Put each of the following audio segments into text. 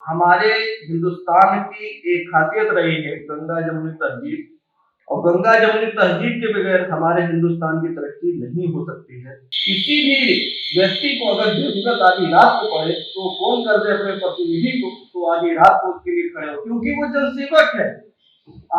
हमारे हिंदुस्तान की एक खासियत रही है गंगा जमुनी तहजीब। और गंगा जमुनी तहजीब के बगैर हमारे हिंदुस्तान की तरक्की नहीं हो सकती है। किसी भी व्यक्ति को अगर जरूरत आधी रात को पड़े तो फोन कर दे अपने प्रतिनिधि को, तो आधी रात को उसके लिए खड़े हो, क्योंकि वो जनसेवक है।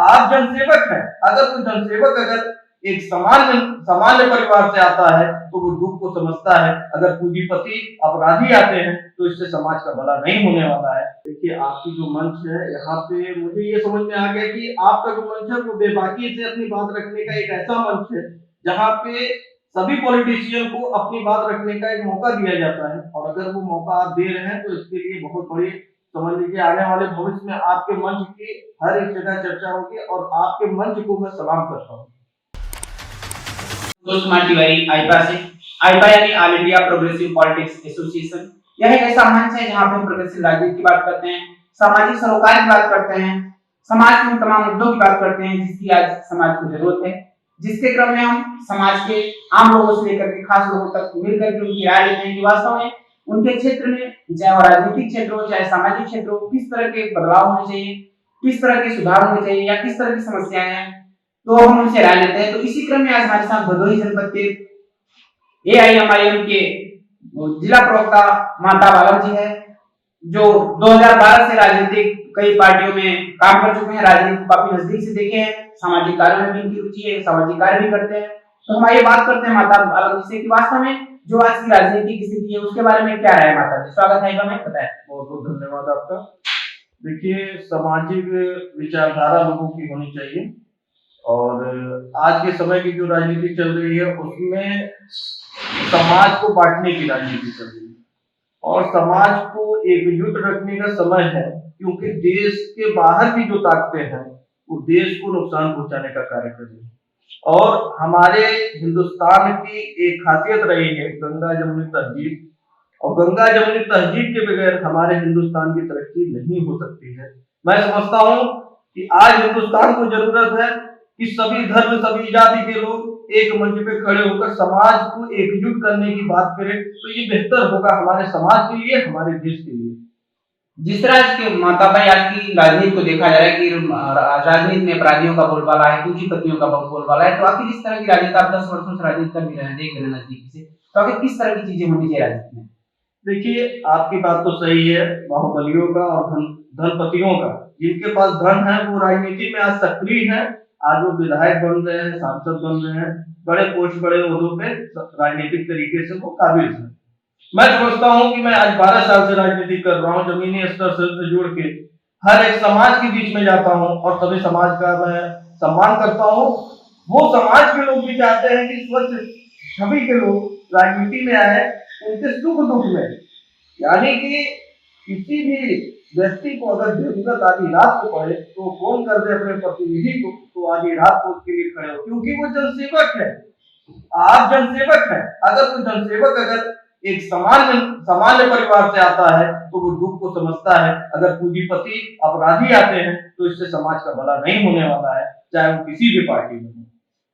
आप जनसेवक हैं। अगर कोई जनसेवक अगर एक सामान्य परिवार से आता है तो वो दुख को समझता है। अगर पूंजीपति अपराधी आते हैं तो इससे समाज का भला नहीं होने वाला है। देखिए, आपकी जो मंच है यहाँ पे मुझे ये समझ में आ गया कि आपका जो मंच है वो बेबाकी से अपनी बात रखने का एक ऐसा मंच है जहाँ पे सभी पॉलिटिशियन को अपनी बात रखने का एक मौका दिया जाता है। और अगर वो मौका आप दे रहे हैं तो इसके लिए बहुत बड़ी, समझ लीजिए, आने वाले भविष्य में आपके मंच की हर एक जगह चर्चा होगी और आपके मंच को मैं सलाम करता हूँ। दोस्त कुमार तिवारी आईपा से। आईपा यानी all India progressive politics association. यह एक ऐसा मंच है जहां पे हम प्रोग्रेसिव राजनीति की बात करते हैं, सामाजिक सरोकार की बात करते हैं, समाज के उन तमाम मुद्दों की बात करते हैं जिसकी आज समाज को जरूरत है, जिसके क्रम में हम समाज के आम लोगों से लेकर के खास लोगों तक मिलकर के उनकी राय लेते हैं कि वास्तव में उनके क्षेत्र में, चाहे वो राजनीतिक क्षेत्र हो चाहे सामाजिक क्षेत्र हो, किस तरह के बदलाव होने चाहिए, किस तरह के सुधार होने चाहिए या किस तरह की समस्याएं हैं, तो हम उनसे राय लेते हैं। तो इसी क्रम में आज हमारे साथ भदोही जनपद के एआईएमआईएम के जिला प्रवक्ता माता बालम जी है, जो 2012 से राजनीतिक कई पार्टियों में काम कर चुके हैं, राजनीति को काफी नजदीक से देखे हैं, सामाजिक कार्यों में भी इनकी रुचि है, सामाजिक कार्य भी करते हैं। तो हम आइए बात करते हैं माता बालम जी से कि वास्तव में जो आज की राजनीति की स्थिति है उसके बारे में क्या राय है। माता जी, स्वागत है, हमें बताएं। बहुत बहुत धन्यवाद आपका। देखिए, सामाजिक विचारधारा लोगों की होनी चाहिए और आज के समय की जो राजनीति चल रही है उसमें समाज को बांटने की राजनीति चल रही है और समाज को एकजुट रखने का समय है, क्योंकि देश के बाहर की जो ताकतें हैं वो देश को नुकसान पहुंचाने का कार्य कर रही है। और हमारे हिंदुस्तान की एक खासियत रही है गंगा जमुनी तहजीब। और गंगा जमुनी तहजीब के बगैर हमारे हिंदुस्तान की तरक्की नहीं हो सकती है। मैं समझता हूँ कि आज हिंदुस्तान को जरूरत है कि सभी धर्म, सभी जाति के लोग एक मंच पे खड़े होकर समाज को एकजुट करने की बात करें, तो ये बेहतर होगा हमारे समाज के लिए, हमारे देश के लिए। जिस तरह आज के माता भाई आज की राजनीति को देखा जा रहा है कि राजनीति में अपराधियों का बोलबाला है, पूंजीपतियों का बोलबाला है, तो आखिर इस तरह की राजनीति, आप 10 वर्षों से राजनीति कर भी रहे हैं, देख रहे हैं नजदीकी से, तो आखिर किस तरह की चीजें होनी चाहिए राजनीति में? देखिए, आपकी बात तो सही है, बाहुबलियों का और धनपतियों का, जिनके पास धन है वो राजनीति में आज सक्रिय है। आज वो विधायक बन रहे हैं, सांसद बन रहे हैं, बड़े पोस्ट, बड़े ओहदों पे राजनीतिक तरीके से वो काबिल है। मैं समझता हूँ कि मैं आज 12 साल से राजनीति कर रहा हूँ, जमीनी स्तर से जुड़ के हर एक समाज के बीच में जाता हूँ और सभी समाज का मैं सम्मान करता हूँ। वो समाज के लोग भी चाहते हैं कि स्वच्छ छवि के लोग राजनीति में आए, उनके सुख दुख में, यानी कि किसी भी व्यक्ति को अगर जरूरत आधी रात को पड़े तो फोन कर दे अपने प्रतिनिधि को, तो आधी रात को उसके लिए खड़े हो, क्योंकि वो जनसेवक है। आप जनसेवक हैं। अगर कोई जनसेवक अगर एक सामान्य परिवार से आता है तो वो दुख को समझता है। अगर पूंजीपति अपराधी आते हैं तो इससे समाज का भला नहीं होने वाला है, चाहे वो किसी भी पार्टी में हो।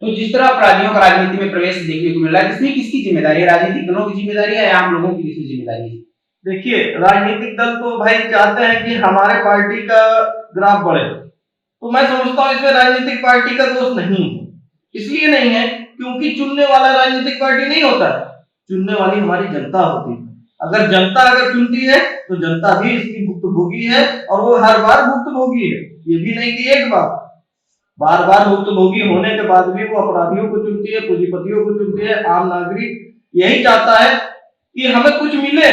तो जिस तरह अपराधियों का राजनीति में प्रवेश देखने को मिल रहा है, इसमें किसकी जिम्मेदारी है? राजनीतिक दलों की जिम्मेदारी है या आम लोगों की जिम्मेदारी है? देखिए, राजनीतिक दल तो भाई चाहते हैं कि हमारे पार्टी का ग्राफ बढ़े, तो मैं समझता हूँ इसमें राजनीतिक पार्टी का दोष नहीं है। इसलिए नहीं है क्योंकि चुनने वाला राजनीतिक पार्टी नहीं होता है, चुनने वाली हमारी जनता होती है। अगर जनता अगर चुनती है तो जनता भी इसकी भुक्तभोगी है और वो हर बार भुक्तभोगी है। ये भी नहीं कि एक बार बार भुक्तभोगी होने के बाद भी वो अपराधियों को चुनती है, पूंजीपतियों को चुनती है। आम नागरिक यही चाहता है कि हमें कुछ मिले,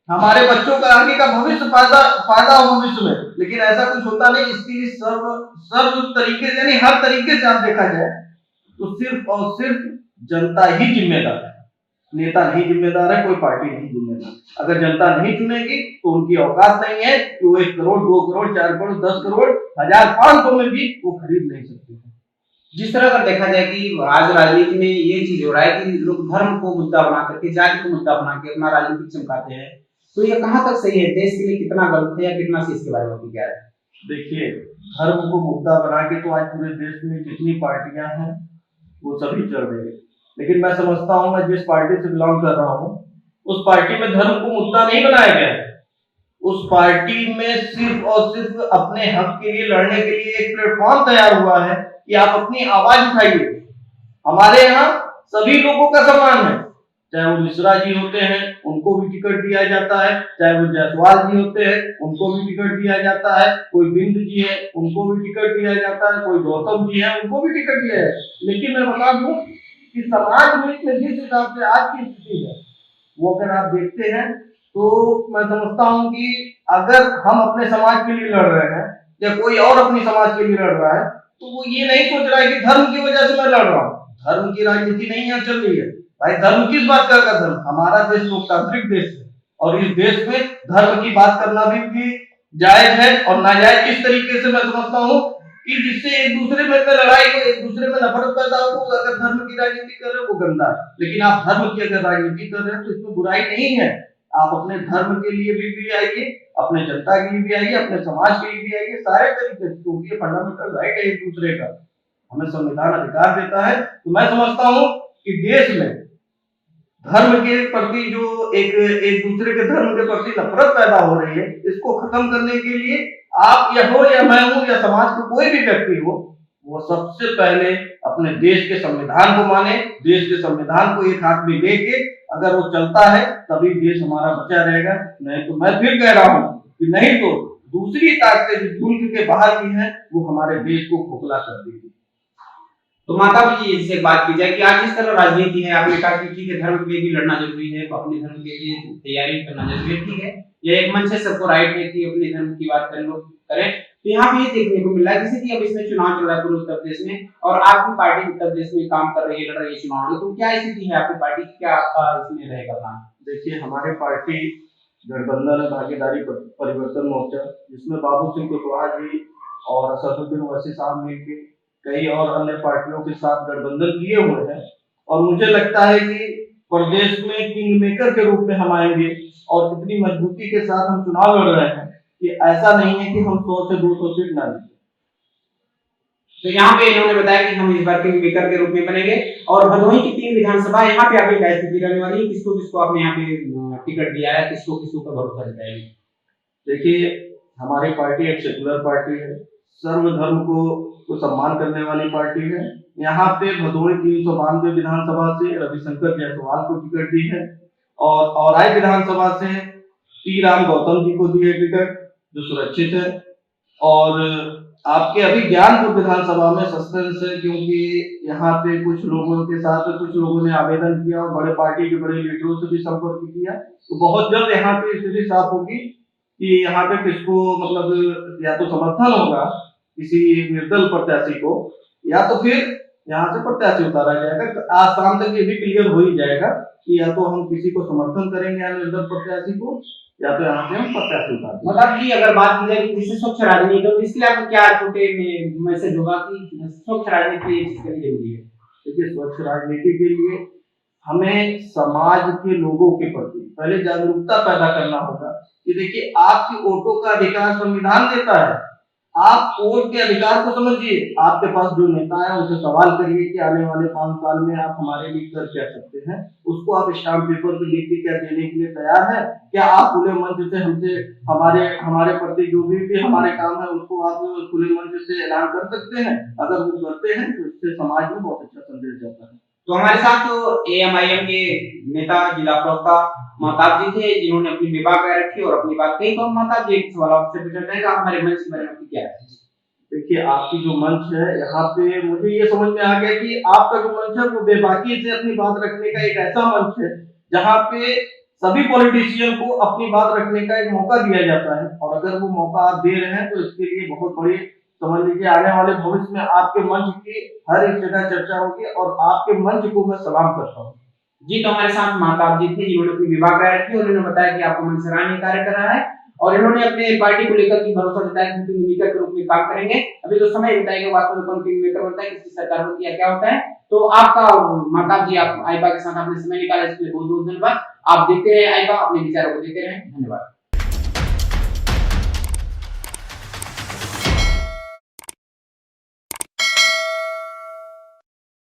हमारे बच्चों का आगे का भविष्य फायदा हो भविष्य में, लेकिन ऐसा कुछ होता नहीं। इसके लिए सर्व तरीके से, यानी हर तरीके से आप देखा जाए तो सिर्फ और सिर्फ जनता ही जिम्मेदार है, नेता नहीं जिम्मेदार है, कोई पार्टी नहीं जिम्मेदार। अगर जनता नहीं चुनेगी तो उनकी औकात नहीं है कि वो 1 करोड़, 2 करोड़, 4 करोड़, 10 करोड़, 1000, 500 में भी वो खरीद नहीं सकते। जिस तरह अगर देखा जाए कि आज राजनीति में ये चीज हो रहा है कि लोग धर्म को मुद्दा बना करके, जाति को मुद्दा बना के अपना राजनीतिक चमकाते हैं, तो ये कहां तक सही है? देश के लिए कितना गलत है या कितना सही, इसके बारे में क्या है? देखिए, धर्म को मुद्दा बना के तो आज पूरे देश में जितनी पार्टियां हैं वो सभी चल रही है, लेकिन मैं समझता हूँ, मैं जिस पार्टी से बिलोंग कर रहा हूँ उस पार्टी में धर्म को मुद्दा नहीं बनाया गया है। उस पार्टी में सिर्फ और सिर्फ अपने हक के लिए लड़ने के लिए एक प्लेटफॉर्म तैयार हुआ है कि आप अपनी आवाज उठाइए। हमारे यहाँ सभी लोगों का सम्मान है, चाहे वो मिश्रा जी होते हैं उनको भी टिकट दिया जाता है, चाहे वो जायसवाल जी होते हैं उनको भी टिकट दिया जाता है, कोई बिंद जी है उनको भी टिकट दिया जाता है, कोई गौतम जी है उनको भी टिकट दिया है। लेकिन मैं बता दूं कि समाज में जिस हिसाब से आज की स्थिति है वो अगर आप देखते हैं तो मैं समझता हूँ कि अगर हम अपने समाज के लिए लड़ रहे हैं या कोई और अपनी समाज के लिए लड़ रहा है तो वो ये नहीं सोच रहा है कि धर्म की वजह से मैं लड़ रहा हूँ। धर्म की राजनीति नहीं यहाँ चल रही है भाई। धर्म किस बात का धर्म? हमारा देश लोकतांत्रिक देश है और इस देश में धर्म की बात करना भी जायज है और नाजायज इस तरीके से मैं समझता हूँ कि जिससे एक दूसरे में लड़ाई हो, एक दूसरे में नफरत पैदा हो। अगर धर्म की राजनीति कर रहे हो वो गंदा है, लेकिन आप धर्म की अगर राजनीति कर रहे हैं तो इसमें बुराई नहीं है। आप अपने धर्म के लिए भी आइए, अपने जनता के लिए भी आइए, अपने समाज के लिए भी आइए, सारे तरीके से, क्योंकि ये फंडामेंटल राइट है एक दूसरे का, हमें संविधान अधिकार देता है। तो मैं समझता हूँ कि देश में धर्म के प्रति जो एक दूसरे के धर्म के प्रति नफरत पैदा हो रही है, इसको खत्म करने के लिए आप या हो या मैं हूं या समाज का कोई भी व्यक्ति हो, वो सबसे पहले अपने देश के संविधान को माने, देश के संविधान को एक हाथ में लेके अगर वो चलता है तभी देश हमारा बचा रहेगा। नहीं तो मैं फिर कह रहा हूँ कि नहीं तो दूसरी ताकतें जो मुल्क के बाहर की हैं वो हमारे देश को खोखला कर देगी। तो माता जी इससे बात की जाए कि आज इस तरह राजनीति है, आपने कहा कि ठीक है धर्म के लिए भी लड़ना जरूरी है, अपने धर्म के लिए तैयारी करना जरूरी है, ठीक है, यह एक मंच है, सबको राइट है कि अपने धर्म की बात करें। तो यहाँ पे ये देखने को मिल रहा है जैसे कि अब इसमें चुनाव चल रहा है पूरे उत्तर प्रदेश में और आपकी पार्टी उत्तर प्रदेश में काम कर रही है, लड़ रही है चुनाव में, तो क्या स्थिति है आपकी पार्टी की, क्या आपका इसमें रहेगा प्लान? देखिए हमारी पार्टी गठबंधन है भागीदारी परिवर्तन मोर्चा, जिसमें बाबू सिंह कुशवाहा जी और असदुद्दीन ओवैसी साहब मिलकर कई और अन्य पार्टियों के साथ गठबंधन किए हुए हैं और मुझे लगता है कि प्रदेश में किंग मेकर के रूप में हम आएंगे और इतनी मजबूती के साथ हम चुनाव लड़ रहे हैं कि ऐसा नहीं है कि हम 100 से 200 सीट ना जीते। तो यहाँ पे इन्होंने बताया कि हम इस बार किंग मेकर के रूप में बनेंगे और भदोही की 3 विधानसभा यहाँ पे आपकी क्या स्थिति रहने वाली है, किसको किसको आपने यहाँ पे टिकट दिया है, किसको किसको का भरोसा जताएगी? देखिए हमारी पार्टी एक सेकुलर पार्टी है, सर्वधर्म को सम्मान करने वाली पार्टी है। यहाँ पे भदोही 392 विधानसभा से रविशंकर जायसवाल को टिकट दी है और औराई विधानसभा से टी राम गौतम जी को दी है टिकट जो सुरक्षित है। और आपके अभी ज्ञानपुर विधानसभा में सस्पेंस है क्योंकि यहाँ पे कुछ लोगों के साथ कुछ लोगों ने आवेदन किया और बड़े पार्टी के बड़े लीडरों से भी संपर्क किया, तो बहुत जल्द यहाँ पे स्थिति साफ होगी कि यहाँ पे किसको मतलब या तो समर्थन होगा किसी निर्दल प्रत्याशी को या तो फिर यहाँ से प्रत्याशी उतारा जाएगा। आज शाम तक ये भी क्लियर हो ही जाएगा कि या तो हम किसी को समर्थन करेंगे या निर्दल प्रत्याशी को या तो यहाँ से हम प्रत्याशी उतारेंगे। मतलब जी अगर बात की जाए कि जिससे स्वच्छ राजनीति तो इसके लिए आपको क्या छोटे मैसेज होगा कि स्वच्छ राजनीति इसके लिए जरूरी है? देखिए स्वच्छ राजनीति के लिए हमें समाज के लोगों के प्रति पहले जागरूकता पैदा करना होगा कि देखिए आपकी वोटों का अधिकार संविधान देता है, आप वोट के अधिकार को समझिए। आपके पास जो नेता है उनसे सवाल करिए कि आने वाले 5 साल में आप हमारे लिए कर क्या सकते हैं, उसको आप स्टाम्प पेपर पे लिख के क्या देने के लिए तैयार है? क्या आप खुले मंच से हमसे हमारे प्रति जो भी हमारे काम है उसको आप खुले मंच से ऐलान कर सकते हैं? अगर वो करते हैं तो इससे समाज में बहुत अच्छा संदेश जाता है। तो हमारे साथ तो AMIM के नेता जिला प्रवक्ता महताब जी थे जिन्होंने अपनी विवाह कर रखी और अपनी बात कही। तो महताब जी एक सवाल आपसे पूछना चाहेगा, हमारे मंच के बारे में क्या है? देखिए आपकी जो मंच है यहाँ पे मुझे ये समझ में आ गया कि आपका जो मंच है वो बेबाकी से अपनी बात रखने का एक ऐसा मंच है जहाँ पे सभी पॉलिटिशियन को अपनी बात रखने का एक मौका दिया जाता है और अगर वो मौका आप दे रहे हैं तो इसके लिए बहुत बड़ी समझ लीजिए आने वाले भविष्य में आपके मंच की हर एक जगह चर्चा होगी और आपके मंच को मैं सलाम करता हूँ। जी तो हमारे साथ महताब जी थे जिन्होंने अपनी विवाह कर रखी और उन्होंने बताया कि आपका मंच सराहनीय कार्य कर रहा है और इन्होंने अपने पार्टी को लेकर की भरोसा जताया कि किंग मेकर के रूप में काम करेंगे। अभी तो समय बताएगा वास्तव में कौन किंग मेकर बनता है, किसकी सरकार होती है, क्या होता है। तो आपका महताब जी आप आईबा के साथ आपने समय निकाला, इसके लिए बहुत बहुत धन्यवाद। आप देखते रहे आईबा, अपने विचारों को देते रहे, धन्यवाद।